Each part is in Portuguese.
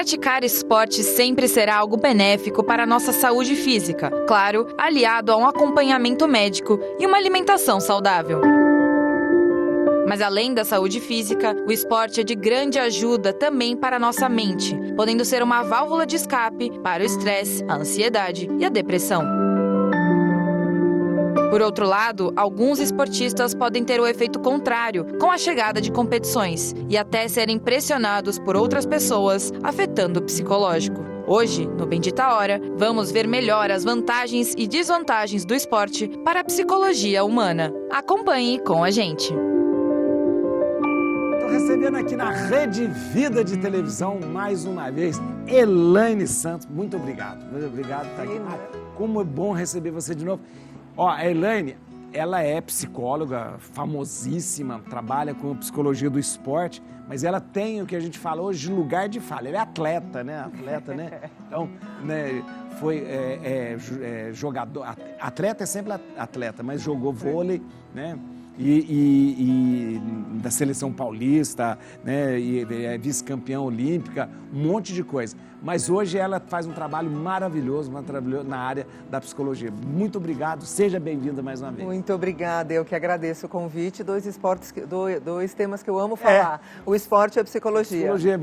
Praticar esporte sempre será algo benéfico para a nossa saúde física, claro, aliado a um acompanhamento médico e uma alimentação saudável. Mas além da saúde física, o esporte é de grande ajuda também para a nossa mente, podendo ser uma válvula de escape para o estresse, a ansiedade e a depressão. Por outro lado, alguns esportistas podem ter o efeito contrário com a chegada de competições e até serem pressionados por outras pessoas, afetando o psicológico. Hoje, no Bendita Hora, vamos ver melhor as vantagens e desvantagens do esporte para a psicologia humana. Acompanhe com a gente. Estou recebendo aqui na Rede Vida de Televisão, mais uma vez, Elaine Santos. Muito obrigado. Muito obrigado por estar aqui. Como é bom receber você de novo. Ó, a Elaine, ela é psicóloga famosíssima, trabalha com psicologia do esporte, mas ela tem o que a gente fala hoje de lugar de fala. Ela é atleta, né? Então, né, foi jogador. Atleta é sempre atleta, mas jogou vôlei, né? E da seleção paulista, né, e é vice-campeã olímpica, um monte de coisa. Mas hoje ela faz um trabalho maravilhoso na área da psicologia. Muito obrigado, seja bem-vinda mais uma vez. Muito obrigada, eu que agradeço o convite. Dois temas que eu amo falar, o esporte e a psicologia. Psicologia,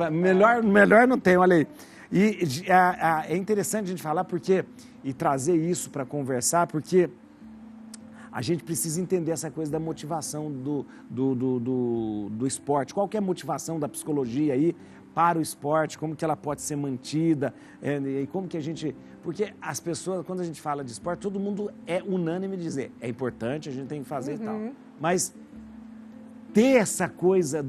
melhor não tem, olha aí. E é interessante a gente falar e trazer isso para conversar, porque a gente precisa entender essa coisa da motivação do esporte. Qual que é a motivação da psicologia aí para o esporte? Como que ela pode ser mantida? E como que a gente... Porque as pessoas, quando a gente fala de esporte, todo mundo é unânime em dizer, é importante, a gente tem que fazer e tal. Mas ter essa coisa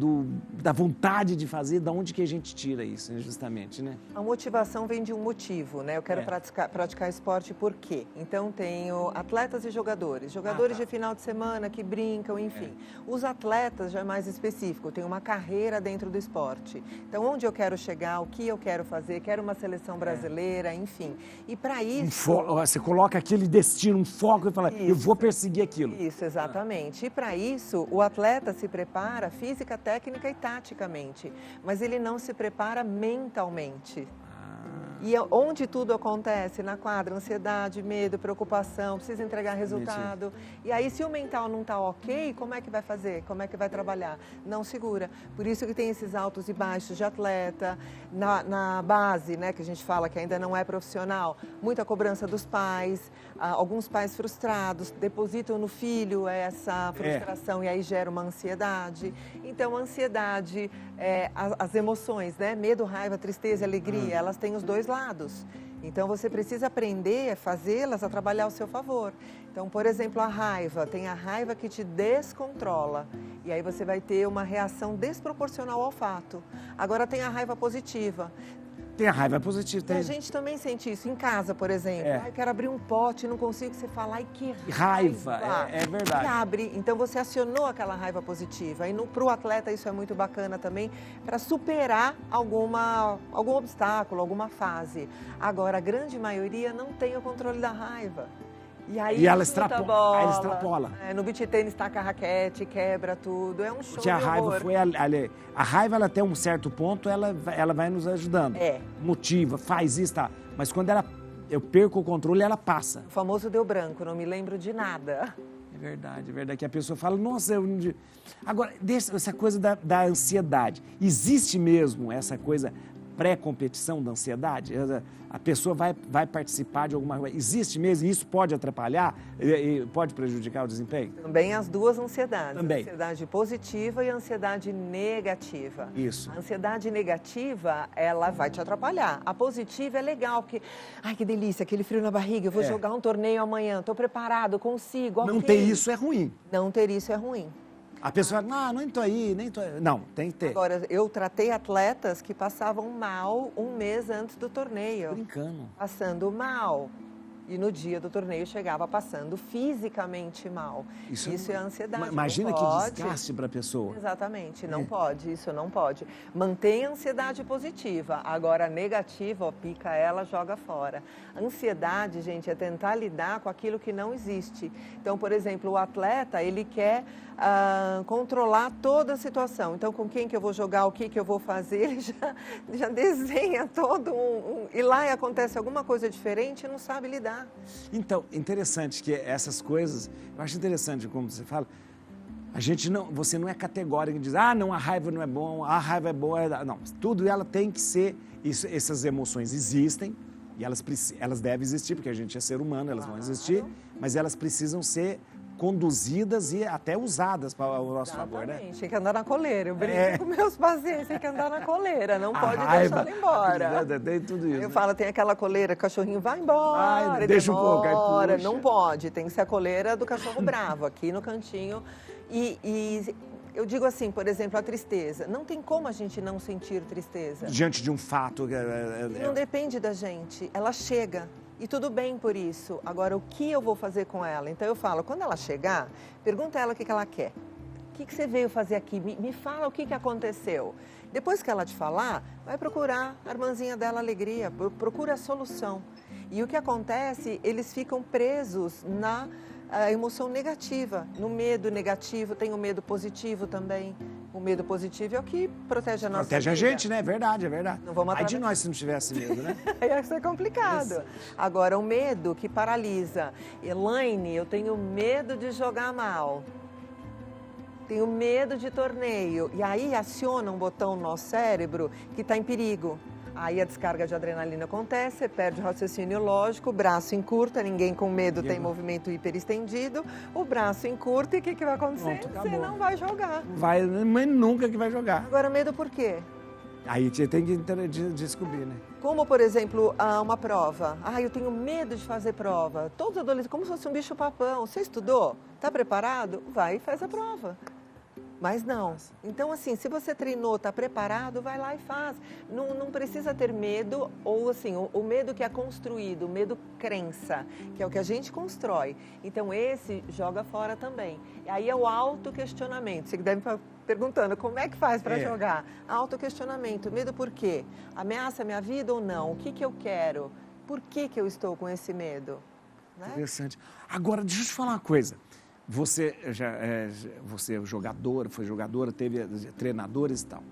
da vontade de fazer, da onde que a gente tira isso, justamente, né? A motivação vem de um motivo, né? Eu quero praticar esporte por quê? Então, tenho atletas e jogadores. Jogadores de final de semana que brincam, enfim. Os atletas já é mais específico, tem uma carreira dentro do esporte. Então, onde eu quero chegar, o que eu quero fazer, quero uma seleção brasileira, enfim. E para isso... Você coloca aquele destino, um foco e fala, eu vou perseguir aquilo. Isso, exatamente. E para isso, o atleta se prepara física, técnica e taticamente, mas ele não se prepara mentalmente. E onde tudo acontece? Na quadra, ansiedade, medo, preocupação, precisa entregar resultado. E aí, se o mental não está ok, como é que vai fazer? Como é que vai trabalhar? Não segura. Por isso que tem esses altos e baixos de atleta. Na base, né, que a gente fala que ainda não é profissional, muita cobrança dos pais, alguns pais frustrados, depositam no filho essa frustração e aí gera uma ansiedade. Então, a ansiedade, as emoções, né, medo, raiva, tristeza, alegria, elas têm os dois lados. Então, você precisa aprender a fazê-las a trabalhar ao seu favor. Então, por exemplo, a raiva. Tem a raiva que te descontrola. E aí você vai ter uma reação desproporcional ao fato. Agora, tem a raiva positiva. Tem a raiva positiva. A gente também sente isso em casa, por exemplo. Ai, quero abrir um pote, não consigo, você fala, ai, que raiva. É verdade. E abre, então você acionou aquela raiva positiva. E para o atleta isso é muito bacana também, para superar algum obstáculo, alguma fase. Agora, a grande maioria não tem o controle da raiva. E aí ela extrapola. No beach tênis taca a raquete, quebra tudo. É um show. Porque a raiva a raiva, ela até um certo ponto, ela vai nos ajudando. Motiva, faz isso, tá. Mas quando eu perco o controle, ela passa. O famoso deu branco, não me lembro de nada. É verdade. Que a pessoa fala, nossa, Agora, essa coisa da ansiedade. Existe mesmo essa coisa pré-competição da ansiedade? A pessoa vai participar de alguma coisa. Existe mesmo? E isso pode atrapalhar? E pode prejudicar o desempenho? Também as duas ansiedades. Também. A ansiedade positiva e a ansiedade negativa. Isso. A ansiedade negativa, ela vai te atrapalhar. A positiva é legal, porque, ai, que delícia, aquele frio na barriga, eu vou jogar um torneio amanhã, estou preparado, consigo, Não ter isso é ruim. Não ter isso é ruim. A pessoa, nem tô aí. Não, tem que ter. Agora, eu tratei atletas que passavam mal um mês antes do torneio. Brincando. Passando mal. E no dia do torneio chegava passando fisicamente mal. Isso é ansiedade. Imagina que desgaste para a pessoa. Exatamente, não pode, isso não pode. Mantém a ansiedade positiva, agora a negativa, pica ela, joga fora. Ansiedade, gente, é tentar lidar com aquilo que não existe. Então, por exemplo, o atleta, ele quer controlar toda a situação. Então, com quem que eu vou jogar, o que que eu vou fazer, ele já desenha todo e lá acontece alguma coisa diferente e não sabe lidar. Então, interessante que essas coisas, eu acho interessante como você fala, a gente não, você não é categórico e diz, não, a raiva não é bom, a raiva é boa, não, tudo ela tem que ser, essas emoções existem e elas devem existir, porque a gente é ser humano, elas vão existir, mas elas precisam ser conduzidas e até usadas para o nosso favor, né? Tem que andar na coleira, eu brinco com meus pacientes, tem que andar na coleira, não pode deixar ela embora. Tem tudo isso. Eu falo, tem aquela coleira, o cachorrinho vai embora, deixa um pouco, aí puxa. Não pode, tem que ser a coleira do cachorro bravo, aqui no cantinho. E eu digo assim, por exemplo, a tristeza. Não tem como a gente não sentir tristeza. Diante de um fato. Não depende da gente, ela chega. E tudo bem por isso. Agora, o que eu vou fazer com ela? Então, eu falo, quando ela chegar, pergunta a ela o que ela quer. O que você veio fazer aqui? Me fala o que aconteceu. Depois que ela te falar, vai procurar a irmãzinha dela alegria, procura a solução. E o que acontece, eles ficam presos na emoção negativa, no medo negativo, tem o medo positivo também. O medo positivo é o que protege a nossa vida. Protege a gente, né? É verdade. Não vamos Ai de nós se não tivesse medo, né? Ia ser complicado. Isso. Agora, o medo que paralisa. Elaine, eu tenho medo de jogar mal. Tenho medo de torneio. E aí aciona um botão no nosso cérebro que está em perigo. Aí a descarga de adrenalina acontece, você perde o raciocínio lógico, o braço encurta, ninguém com medo tem movimento hiperestendido, o braço encurta e o que vai acontecer? Pronto, você não vai jogar. Vai, mas nunca que vai jogar. Agora, medo por quê? Aí você tem que descobrir, né? Como, por exemplo, uma prova. Eu tenho medo de fazer prova. Todos os adolescentes, como se fosse um bicho-papão. Você estudou? Está preparado? Vai e faz a prova. Mas não. Então, assim, se você treinou, está preparado, vai lá e faz. Não precisa ter medo, ou assim, o medo que é construído, o medo crença, que é o que a gente constrói. Então, esse joga fora também. E aí é o autoquestionamento. Você deve estar perguntando, como é que faz para jogar? Autoquestionamento. Medo por quê? Ameaça a minha vida ou não? O que eu quero? Por que eu estou com esse medo? Né? Interessante. Agora, deixa eu te falar uma coisa. Você você é jogadora, foi jogadora, teve treinadores e tal.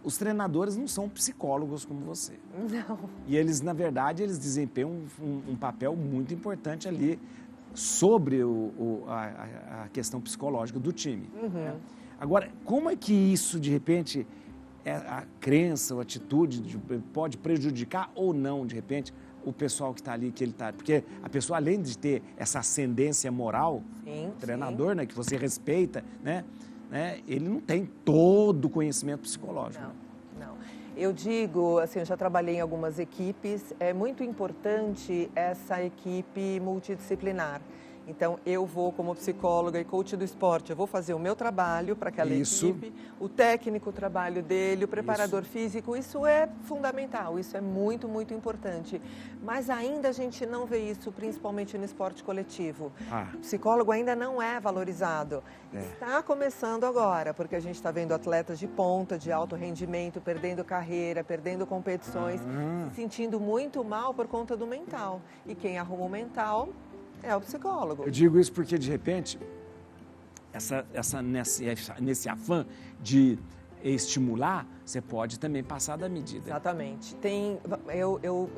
Os treinadores não são psicólogos como você. Não. E eles, na verdade, eles desempenham um papel muito importante ali sobre a questão psicológica do time. Né? Agora, como é que isso, de repente, a crença, a atitude pode prejudicar ou não, de repente, o pessoal que está ali, que ele está... Porque a pessoa, além de ter essa ascendência moral, o treinador, né, que você respeita, né, ele não tem todo o conhecimento psicológico. Não. Eu digo, assim, eu já trabalhei em algumas equipes, é muito importante essa equipe multidisciplinar. Então, eu vou como psicóloga e coach do esporte, eu vou fazer o meu trabalho para aquela equipe, o técnico, o trabalho dele, o preparador físico, isso é fundamental, isso é muito, muito importante. Mas ainda a gente não vê isso, principalmente no esporte coletivo. O psicólogo ainda não é valorizado. Está começando agora, porque a gente está vendo atletas de ponta, de alto rendimento, perdendo carreira, perdendo competições, se sentindo muito mal por conta do mental. E quem arruma o mental... é o psicólogo. Eu digo isso porque, de repente, nesse afã de estimular, você pode também passar da medida. Exatamente. Eu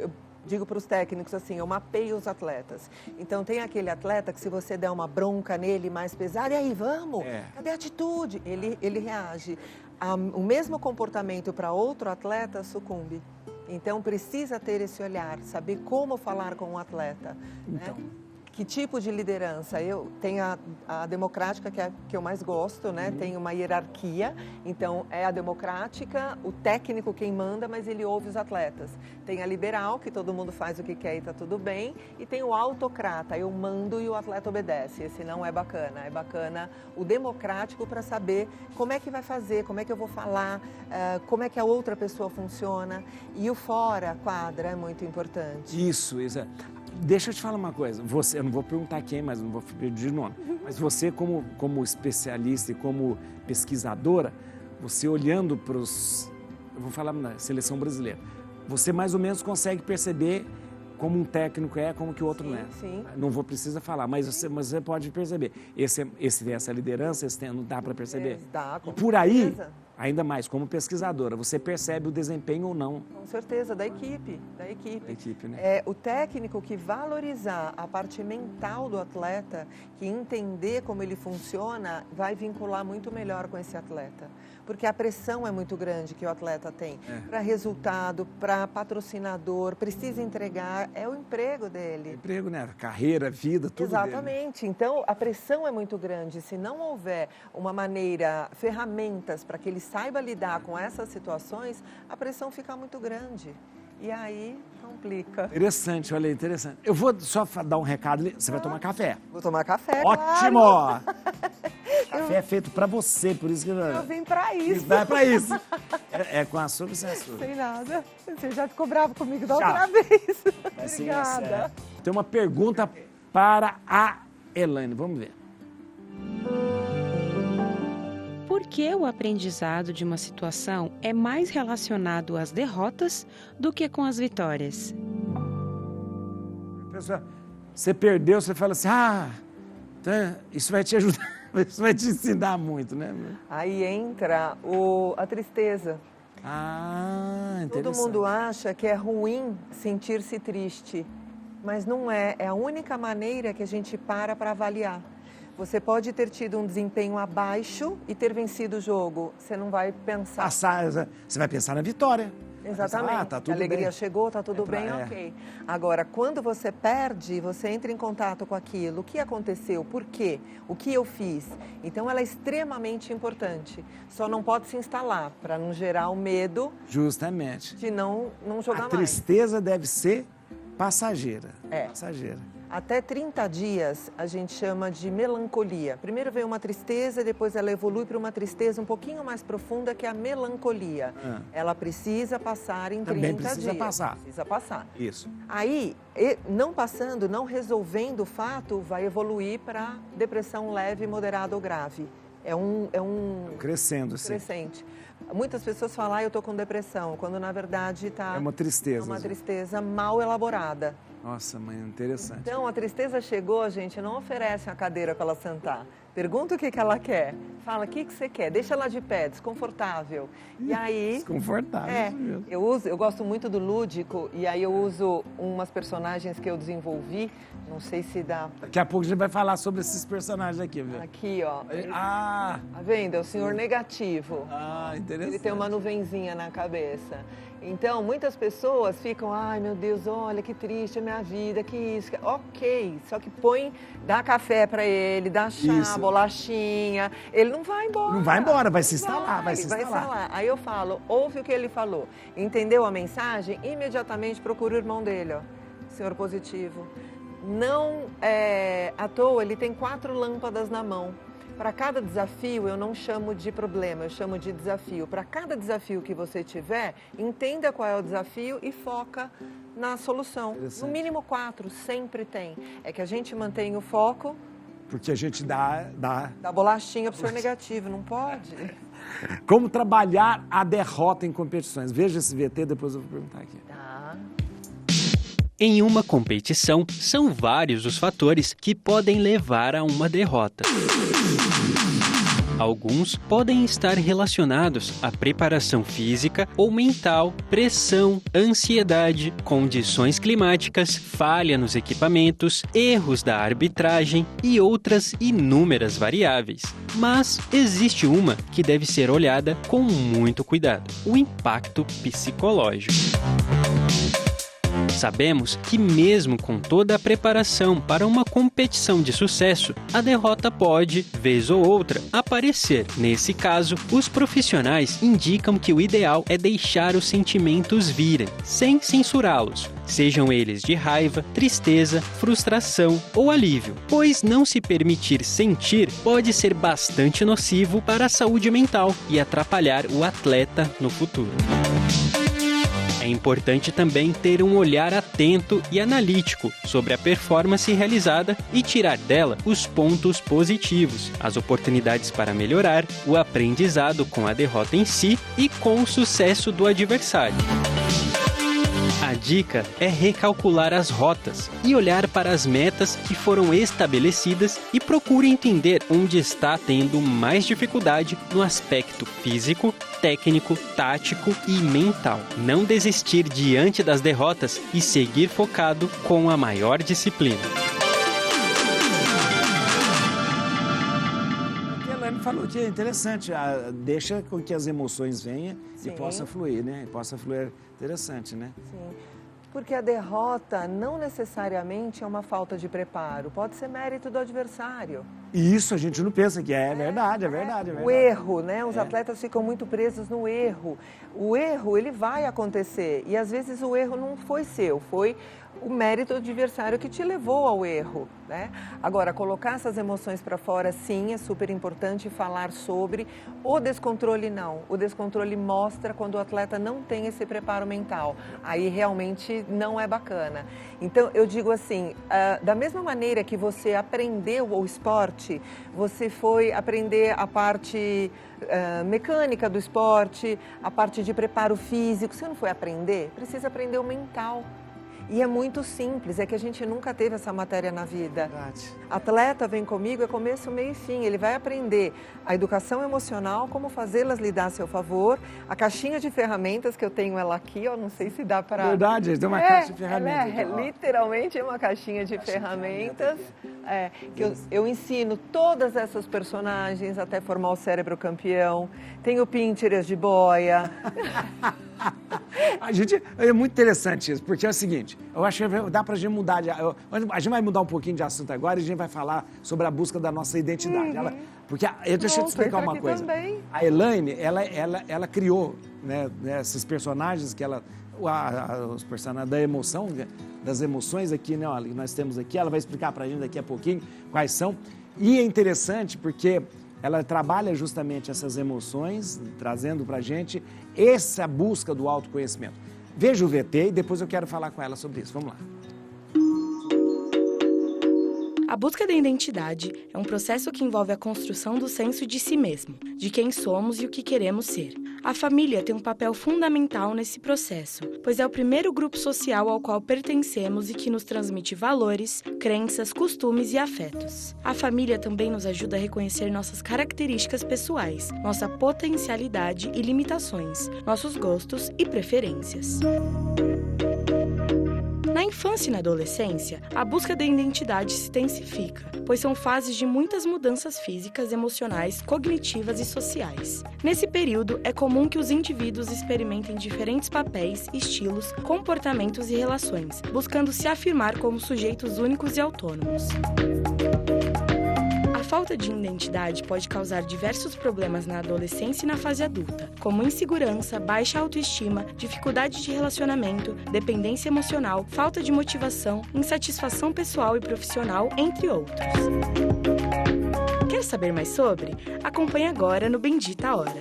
digo para os técnicos assim, eu mapeio os atletas. Então, tem aquele atleta que se você der uma bronca nele mais pesada, e aí, vamos, cadê a atitude? Ele reage. O mesmo comportamento para outro atleta sucumbe. Então, precisa ter esse olhar, saber como falar com o atleta. Então... né? Que tipo de liderança? Eu tenho a democrática, que é a que eu mais gosto, né? Tem uma hierarquia, então é a democrática, o técnico quem manda, mas ele ouve os atletas. Tem a liberal, que todo mundo faz o que quer e está tudo bem, e tem o autocrata, eu mando e o atleta obedece. Esse não é bacana, é bacana o democrático para saber como é que vai fazer, como é que eu vou falar, como é que a outra pessoa funciona. E o fora, quadra, é muito importante. Isso. Deixa eu te falar uma coisa, eu não vou perguntar quem, mas não vou pedir nome, mas você como especialista e como pesquisadora, você olhando para eu vou falar na seleção brasileira, você mais ou menos consegue perceber como um técnico é, como que o outro Sim, não é. sim. Não precisa falar, mas você pode perceber. Esse tem essa liderança, não dá para perceber? Dá, com E por aí, certeza. ainda mais, como pesquisadora, você percebe o desempenho ou não Com certeza, da equipe. da equipe, né? O técnico que valorizar a parte mental do atleta, que entender como ele funciona, vai vincular muito melhor com esse atleta. Porque a pressão é muito grande que o atleta tem. Para resultado, para patrocinador, precisa entregar, é o emprego dele. Emprego, né? Carreira, vida, tudo Exatamente. dele. Então, a pressão é muito grande. Se não houver uma maneira, ferramentas para que ele saiba lidar com essas situações, a pressão fica muito grande. E aí, complica. Interessante, olha aí, interessante. Eu vou só dar um recado ali. Você vai tomar café. Vou tomar café, Ótimo! claro. Café é feito pra você, por isso que... Eu vim pra isso. É pra isso. É com açúcar ou sem açúcar? Sem nada. Você já ficou bravo comigo da Já. outra vez. Assim, Obrigada. Tem uma pergunta para a Elaine. Vamos ver. Por que o aprendizado de uma situação é mais relacionado às derrotas do que com as vitórias? Pessoal, você perdeu, você fala assim, isso vai te ajudar, isso vai te ensinar muito, né? Aí entra a tristeza. Interessante. Todo mundo acha que é ruim sentir-se triste, mas não é. É a única maneira que a gente para avaliar. Você pode ter tido um desempenho abaixo e ter vencido o jogo. Você não vai pensar. Você vai pensar na vitória. Exatamente. Tá tudo a alegria bem. chegou, tá tudo bem, ok. Agora, quando você perde, você entra em contato com aquilo. O que aconteceu? Por quê? O que eu fiz? Então, ela é extremamente importante. Só não pode se instalar para não gerar o medo. Justamente. De não jogar mais. A tristeza deve ser passageira. É. Passageira. Até 30 dias a gente chama de melancolia. Primeiro vem uma tristeza, depois ela evolui para uma tristeza um pouquinho mais profunda, que é a melancolia. Ela precisa passar em 30 Também precisa dias. passar. Precisa passar. Isso. Aí, não passando, não resolvendo o fato, vai evoluir para depressão leve, moderada ou grave. É um crescendo, assim. crescente. Muitas pessoas falam, eu estou com depressão, quando na verdade está... É uma tristeza. É uma tristeza mal elaborada. Nossa, mãe, interessante. Então, a tristeza chegou, a gente não oferece uma cadeira para ela sentar. Pergunta o que ela quer. Fala, o que você quer? Deixa ela de pé, desconfortável. E aí... Desconfortável, isso mesmo. Eu gosto muito do lúdico, e aí eu uso umas personagens que eu desenvolvi, não sei se dá... Daqui a pouco a gente vai falar sobre esses personagens aqui, viu? Aqui, ó. Tá vendo? É o senhor negativo. Interessante. Ele tem uma nuvenzinha na cabeça. Então, muitas pessoas ficam, ai meu Deus, olha que triste a minha vida, que isso. Ok, só que dá café para ele, dá chá, bolachinha, ele não vai embora. Não vai embora, vai se instalar, vai se Vai instalar. instalar. Aí eu falo, ouve o que ele falou, entendeu a mensagem? Imediatamente procura o irmão dele, ó, senhor positivo. Não à toa, ele tem 4 lâmpadas na mão. Para cada desafio, eu não chamo de problema, eu chamo de desafio. Para cada desafio que você tiver, entenda qual é o desafio e foca na solução. No mínimo 4, sempre tem. É que a gente mantém o foco... Porque a gente dá... Dá bolachinha para o senhor negativo, não pode? Como trabalhar a derrota em competições. Veja esse VT, depois eu vou perguntar aqui. Em uma competição, são vários os fatores que podem levar a uma derrota. Alguns podem estar relacionados à preparação física ou mental, pressão, ansiedade, condições climáticas, falha nos equipamentos, erros da arbitragem e outras inúmeras variáveis. Mas existe uma que deve ser olhada com muito cuidado: o impacto psicológico. Sabemos que mesmo com toda a preparação para uma competição de sucesso, a derrota pode, vez ou outra, aparecer. Nesse caso, os profissionais indicam que o ideal é deixar os sentimentos virem, sem censurá-los, sejam eles de raiva, tristeza, frustração ou alívio, pois não se permitir sentir pode ser bastante nocivo para a saúde mental e atrapalhar o atleta no futuro. É importante também ter um olhar atento e analítico sobre a performance realizada e tirar dela os pontos positivos, as oportunidades para melhorar, o aprendizado com a derrota em si e com o sucesso do adversário. A dica é recalcular as rotas e olhar para as metas que foram estabelecidas e procure entender onde está tendo mais dificuldade no aspecto físico, técnico, tático e mental. Não desistir diante das derrotas e seguir focado com a maior disciplina. Falou que é interessante, deixa com que as emoções venham e possa fluir, né? E possa fluir, interessante, né? Sim, porque a derrota não necessariamente é uma falta de preparo, pode ser mérito do adversário. E isso a gente não pensa que é verdade. O erro, né? Os atletas ficam muito presos no erro. O erro, ele vai acontecer e às vezes o erro não foi seu, foi o mérito do adversário que te levou ao erro, né? Agora, colocar essas emoções para fora, sim, é super importante falar sobre. O descontrole, não. O descontrole mostra quando o atleta não tem esse preparo mental. Aí, realmente, não é bacana. Então, eu digo assim, da mesma maneira que você aprendeu o esporte, você foi aprender a parte mecânica do esporte, a parte de preparo físico, você não foi aprender? Precisa aprender o mental. E é muito simples, é que a gente nunca teve essa matéria na vida. Verdade. Atleta vem comigo, é começo, meio e fim. Ele vai aprender a educação emocional, como fazê-las lidar a seu favor, a caixinha de ferramentas, que eu tenho ela aqui, ó, não sei se dá para... Verdade, tem uma caixa de ferramentas. Literalmente é uma caixinha de ferramentas. Que eu ensino todas essas personagens até formar o cérebro campeão. Tenho Pinterest de boia. É muito interessante isso, porque é o seguinte, eu acho que dá pra gente mudar, a gente vai mudar um pouquinho de assunto agora e a gente vai falar sobre a busca da nossa identidade. Porque, deixa eu te explicar uma coisa, também. A Elaine, ela criou, né, esses personagens que os personagens da emoção, das emoções aqui, né, ó, que nós temos aqui, ela vai explicar pra gente daqui a pouquinho quais são, e é interessante porque ela trabalha justamente essas emoções, trazendo pra gente essa busca do autoconhecimento. Veja o VT e depois eu quero falar com ela sobre isso. Vamos lá. A busca da identidade é um processo que envolve a construção do senso de si mesmo, de quem somos e o que queremos ser. A família tem um papel fundamental nesse processo, pois é o primeiro grupo social ao qual pertencemos e que nos transmite valores, crenças, costumes e afetos. A família também nos ajuda a reconhecer nossas características pessoais, nossa potencialidade e limitações, nossos gostos e preferências. Na infância e na adolescência, a busca da identidade se intensifica, pois são fases de muitas mudanças físicas, emocionais, cognitivas e sociais. Nesse período, é comum que os indivíduos experimentem diferentes papéis, estilos, comportamentos e relações, buscando se afirmar como sujeitos únicos e autônomos. A falta de identidade pode causar diversos problemas na adolescência e na fase adulta, como insegurança, baixa autoestima, dificuldade de relacionamento, dependência emocional, falta de motivação, insatisfação pessoal e profissional, entre outros. Quer saber mais sobre? Acompanhe agora no Bendita Hora.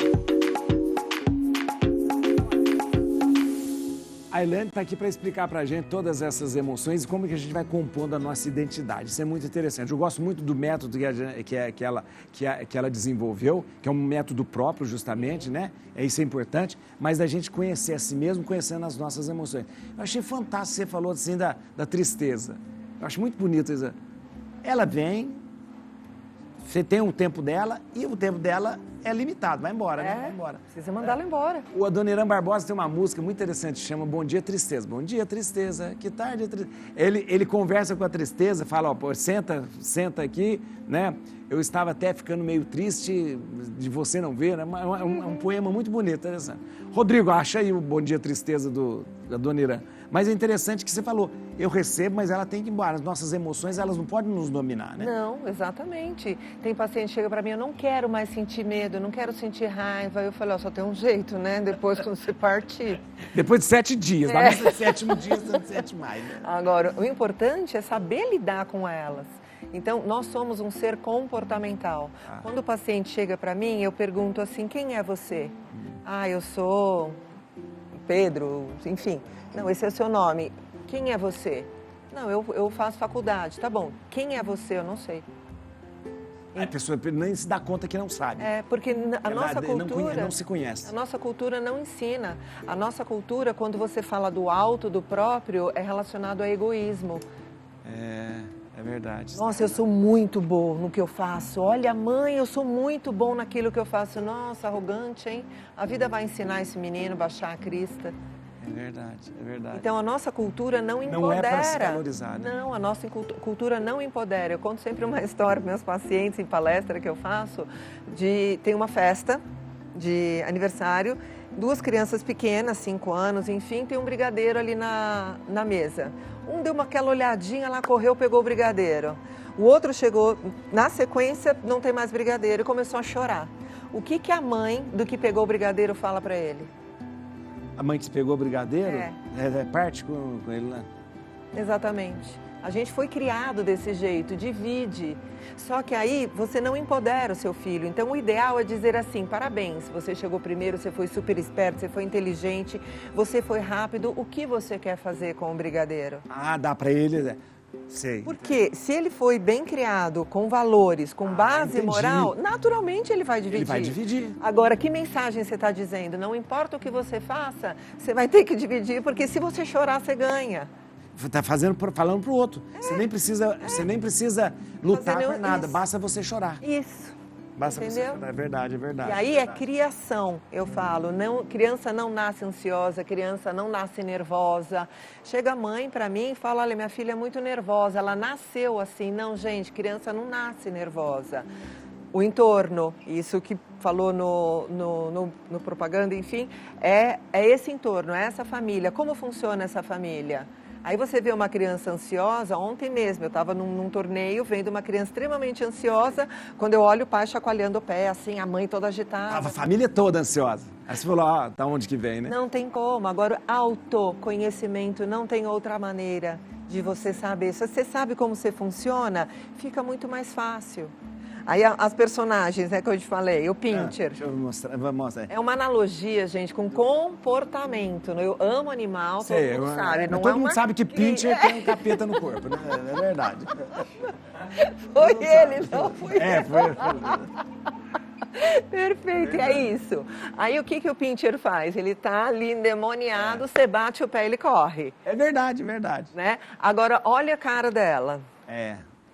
A Elaine está aqui para explicar para a gente todas essas emoções e como que a gente vai compondo a nossa identidade. Isso é muito interessante. Eu gosto muito do método que ela desenvolveu, que é um método próprio, justamente, né? Isso é importante, mas da gente conhecer a si mesmo, conhecendo as nossas emoções. Eu achei fantástico, você falou assim da tristeza. Eu acho muito bonito isso. Ela vem, você tem um tempo dela e o tempo dela é limitado, vai embora, né? Vai embora. Precisa mandar ela embora. O Adoniran Barbosa tem uma música muito interessante, chama Bom Dia Tristeza. Bom dia, tristeza, que tarde, tristeza. Ele conversa com a tristeza, fala, ó, pô, senta aqui, né? Eu estava até ficando meio triste de você não ver, né? É um poema muito bonito, interessante. Rodrigo, acha aí o Bom Dia Tristeza do Adoniran. Mas é interessante que você falou, eu recebo, mas ela tem que ir embora. As nossas emoções, elas não podem nos dominar, né? Não, exatamente. Tem paciente que chega para mim, eu não quero mais sentir medo, eu não quero sentir raiva. Eu falei, ó, só tem um jeito, né? Depois quando você partir. Depois de 7 dias, lá no 7º dia, você não sente mais, né? Agora, o importante é saber lidar com elas. Então, nós somos um ser comportamental. Quando o paciente chega para mim, eu pergunto assim, quem é você? Ah, eu sou Pedro, enfim. Não, esse é o seu nome. Quem é você? Não, eu faço faculdade. Tá bom. Quem é você? Eu não sei. A pessoa nem se dá conta que não sabe. Porque a nossa cultura... Não se conhece. A nossa cultura não ensina. A nossa cultura, quando você fala do alto, do próprio, é relacionado a egoísmo. É verdade. Nossa, eu sou muito bom no que eu faço. Olha, mãe, eu sou muito bom naquilo que eu faço. Nossa, arrogante, hein? A vida vai ensinar esse menino a baixar a crista. É verdade, é verdade. Então, a nossa cultura não empodera. Não é para se valorizar, né? Não, a nossa cultura não empodera. Eu conto sempre uma história para meus pacientes em palestra que eu faço. Tem uma festa de aniversário, 2 crianças pequenas, 5 anos, enfim, tem um brigadeiro ali na mesa. Um deu aquela olhadinha lá, correu, pegou o brigadeiro. O outro chegou, na sequência, não tem mais brigadeiro e começou a chorar. O que a mãe do que pegou o brigadeiro fala para ele? A mãe que pegou o brigadeiro? Parte com ele lá? Exatamente. A gente foi criado desse jeito, divide. Só que aí você não empodera o seu filho. Então o ideal é dizer assim, parabéns, você chegou primeiro, você foi super esperto, você foi inteligente, você foi rápido. O que você quer fazer com o brigadeiro? Dá para ele... Sei. Porque se ele foi bem criado, com valores, com base moral, naturalmente ele vai dividir. Ele vai dividir. Agora, que mensagem você está dizendo? Não importa o que você faça, você vai ter que dividir, porque se você chorar, você ganha. Está falando para o outro. Você nem precisa lutar por nada, basta você chorar. Isso. Basta Entendeu? você chorar, é verdade. E aí é criação, eu falo. Criança não nasce ansiosa, criança não nasce nervosa. Chega a mãe para mim e fala, olha, minha filha é muito nervosa, ela nasceu assim. Não, gente, criança não nasce nervosa. O entorno, isso que falou no propaganda, enfim, é esse entorno, é essa família. Como funciona essa família? Aí você vê uma criança ansiosa, ontem mesmo eu estava num torneio vendo uma criança extremamente ansiosa, quando eu olho o pai chacoalhando o pé, assim, a mãe toda agitada. A família toda ansiosa. Aí você falou, da onde que vem, né? Não tem como. Agora, autoconhecimento não tem outra maneira de você saber. Se você sabe como você funciona, fica muito mais fácil. Aí as personagens, que eu te falei, o Pinscher. Deixa eu mostrar, vamos mostrar. É uma analogia, gente, com comportamento. Eu amo animal, todo mundo sabe. Todo mundo sabe que Pinscher tem um capeta no corpo, né? É verdade. Foi ele, não fui eu. Foi. Perfeito, é isso. Aí o que o Pinscher faz? Ele tá ali endemoniado, você bate o pé, ele corre. É verdade. Né? Agora, olha a cara dela.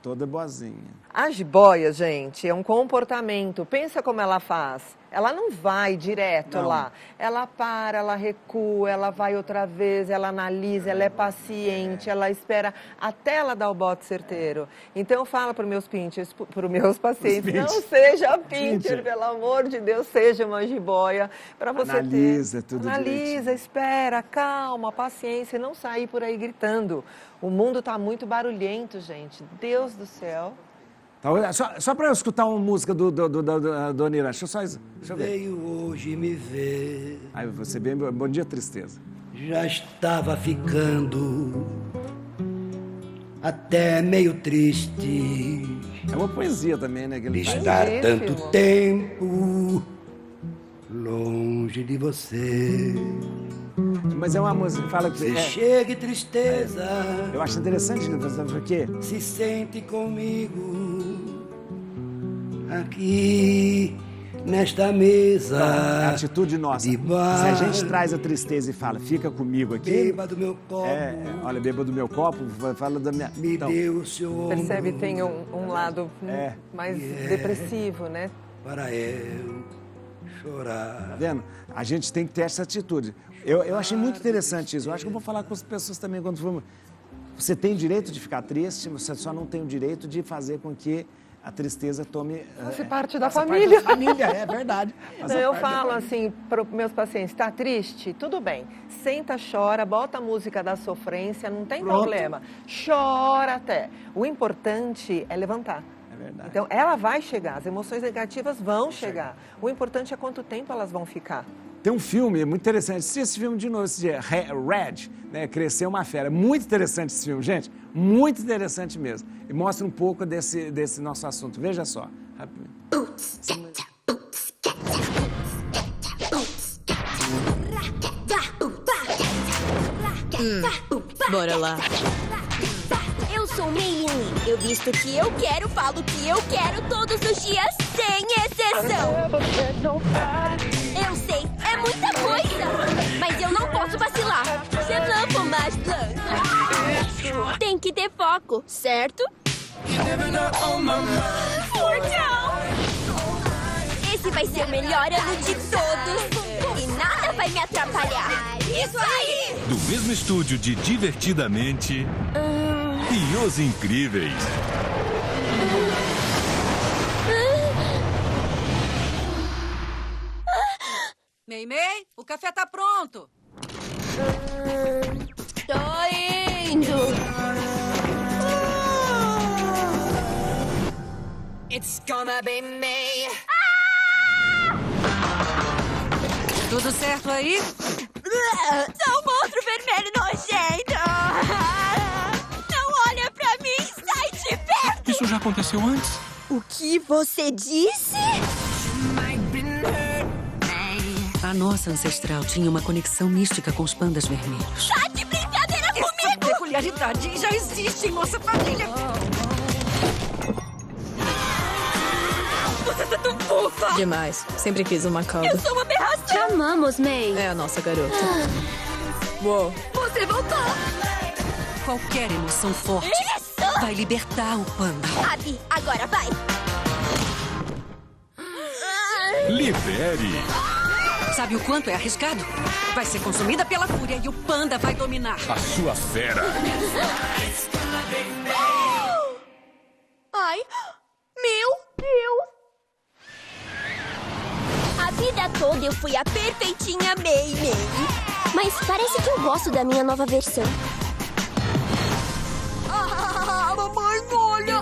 Toda boazinha. A jiboia, gente, é um comportamento. Pensa como ela faz. Ela não vai direto lá. Ela para, ela recua, ela vai outra vez, ela analisa, ela é paciente, ela espera até ela dar o bote certeiro. Então eu falo para os meus pacientes, não seja Pinscher, pelo amor de Deus, seja uma jiboia. Para você analisa tudo direitinho. Espera, calma, paciência, não sair por aí gritando. O mundo está muito barulhento, gente. Deus do céu. Só para eu escutar uma música do Onira, deixa eu ver. Veio hoje me ver. Aí você bem, bom dia, tristeza. Já estava ficando até meio triste. É uma poesia também, né? De estar tanto tempo longe de você. Mas é uma música que fala que... Se chega tristeza. Eu acho interessante, porque... Se sente comigo aqui nesta mesa. É a atitude nossa. Se a gente traz a tristeza e fala, fica comigo aqui... Beba do meu copo. Olha, beba do meu copo, fala da minha... Me deu o seu ombro. Percebe, tem um lado mais depressivo, né? Para eu chorar. Tá vendo? A gente tem que ter essa atitude. Eu achei muito interessante isso. Eu acho que eu vou falar com as pessoas também quando for... Você tem o direito de ficar triste, você só não tem o direito de fazer com que a tristeza tome... Faça parte da família. É verdade. Não, eu falo assim para os meus pacientes, está triste? Tudo bem. Senta, chora, bota a música da sofrência, não tem problema. Chora até. O importante é levantar. É verdade. Então, ela vai chegar, as emoções negativas vão chegar. O importante é quanto tempo elas vão ficar. Tem um filme muito interessante, assisti esse filme de novo esse dia, Red, né? Crescer uma Fera. Muito interessante esse filme, gente, muito interessante mesmo. E mostra um pouco desse nosso assunto. Veja só. Bora lá. Eu sou sou Meiline. Eu visto o que eu quero, falo o que eu quero todos os dias, sem exceção. Eu sei, é muita coisa, mas eu não posso vacilar. C'est blanc, fromage blanc. Tem que ter foco, certo? Fortão! Esse vai ser o melhor ano de todos. E nada vai me atrapalhar. Isso aí! Do mesmo estúdio de Divertidamente e Os Incríveis. Meimei, o café tá pronto. Tô indo. It's gonna be me. Tudo certo aí? Sou um monstro vermelho nojento. Não olha pra mim, sai de perto. Isso já aconteceu antes? O que você disse? A nossa ancestral tinha uma conexão mística com os pandas vermelhos. Tá de brincadeira comigo? Essa peculiaridade já existe em nossa família. Você tá tão fofa! Demais. Sempre quis uma cauda. Eu sou uma aberração. Te amamos, May. É a nossa garota. Uou. Você voltou. Qualquer emoção forte Isso! vai libertar o panda. Abby, agora vai. Libere. Sabe o quanto é arriscado? Vai ser consumida pela fúria e o panda vai dominar. A sua fera. Ai, meu Deus. A vida toda eu fui a perfeitinha May. Mas parece que eu gosto da minha nova versão. Mamãe, olha!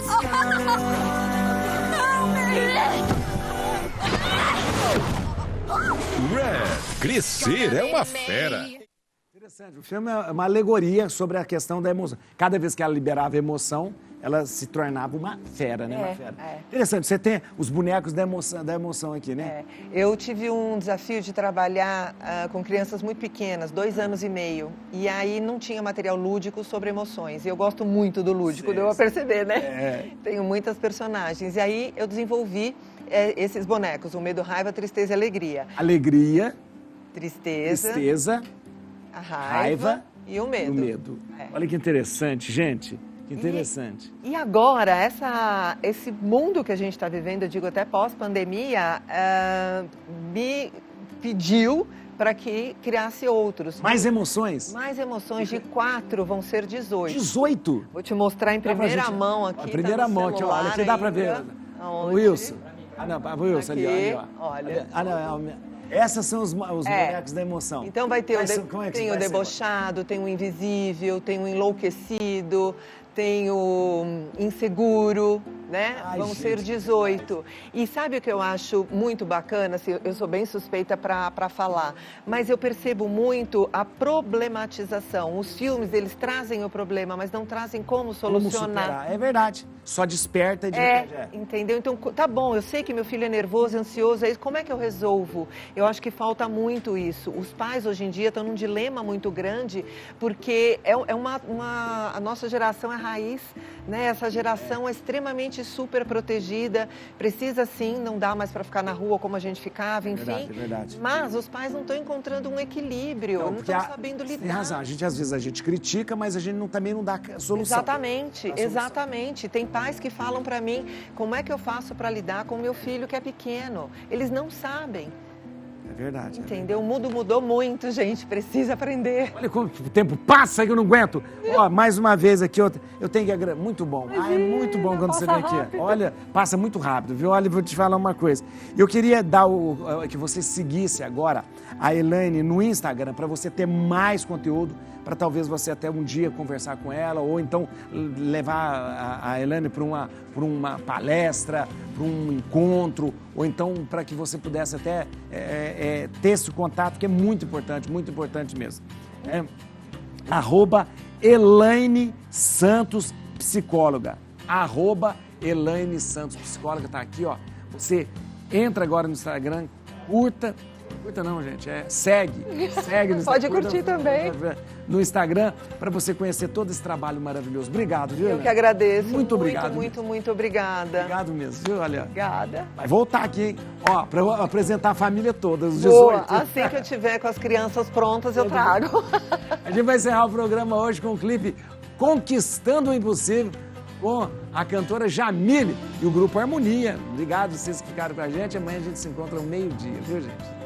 Red, crescer é uma fera. Interessante, o filme é uma alegoria sobre a questão da emoção. Cada vez que ela liberava emoção, ela se tornava uma fera, né? Uma fera. Interessante, você tem os bonecos da emoção aqui, né? Eu tive um desafio de trabalhar com crianças muito pequenas, 2 anos e meio. E aí não tinha material lúdico sobre emoções. E eu gosto muito do lúdico, deu a perceber, né? Tenho muitas personagens. E aí eu desenvolvi esses bonecos, o medo, raiva, tristeza e alegria. Alegria, tristeza, a raiva e o medo. Olha que interessante, gente. Que interessante. E agora, esse mundo que a gente está vivendo, eu digo até pós-pandemia, me pediu para que criasse outros. Mais emoções? Mais emoções. De 4 vão ser 18. 18? Vou te mostrar em primeira mão aqui. A primeira mão aqui, olha, aqui dá para ver. O Wilson. O Wilson aqui, ali, ó. Olha. Essas são os bonecos da emoção. Então vai ter tem o debochado, tem o invisível, tem o enlouquecido, tem o inseguro, né? Vão ser 18. E sabe o que eu acho muito bacana? Assim, eu sou bem suspeita para falar, mas eu percebo muito a problematização. Os filmes, eles trazem o problema, mas não trazem como solucionar. Como superar. É verdade. Só desperta de entendeu? Então, tá bom, eu sei que meu filho é nervoso, ansioso, é isso. Como é que eu resolvo? Eu acho que falta muito isso. Os pais, hoje em dia, estão num dilema muito grande, porque a nossa geração é raiz, né? Essa geração é extremamente super protegida, precisa sim, não dá mais para ficar na rua como a gente ficava, enfim. É verdade. Mas os pais não estão encontrando um equilíbrio, não estão sabendo lidar. Tem razão, às vezes a gente critica, mas a gente também não dá solução. Exatamente. Tem pais que falam para mim, como é que eu faço para lidar com o meu filho que é pequeno? Eles não sabem. É verdade. Entendeu? O mundo mudou muito, gente. Precisa aprender. Olha como o tempo passa que eu não aguento. Ó, mais uma vez aqui, eu tenho que agradecer. Muito bom. É muito bom quando você vem aqui. Rápido. Olha, passa muito rápido, viu? Olha, vou te falar uma coisa. Eu queria dar que você seguisse agora a Elaine no Instagram para você ter mais conteúdo, para talvez você até um dia conversar com ela, ou então levar a Elaine para uma palestra, para um encontro, ou então para que você pudesse até ter esse contato, que é muito importante mesmo. @Elaine Santos Psicóloga. @Elaine Santos Psicóloga, tá aqui, ó. Você entra agora no Instagram, curta, Curta não, gente. Segue no Pode curtir também. No Instagram, para você conhecer todo esse trabalho maravilhoso. Obrigado, viu? Eu que agradeço. Muito obrigado. Muito obrigada. Obrigado mesmo, viu? Olha. Obrigada. Vai voltar aqui, hein? Ó, para eu apresentar a família toda, os 18. Boa, assim que eu tiver com as crianças prontas, eu trago. A gente vai encerrar o programa hoje com o clipe Conquistando o Impossível, com a cantora Jamile e o grupo Harmonia. Obrigado vocês que ficaram com a gente. Amanhã a gente se encontra ao meio-dia, viu, gente?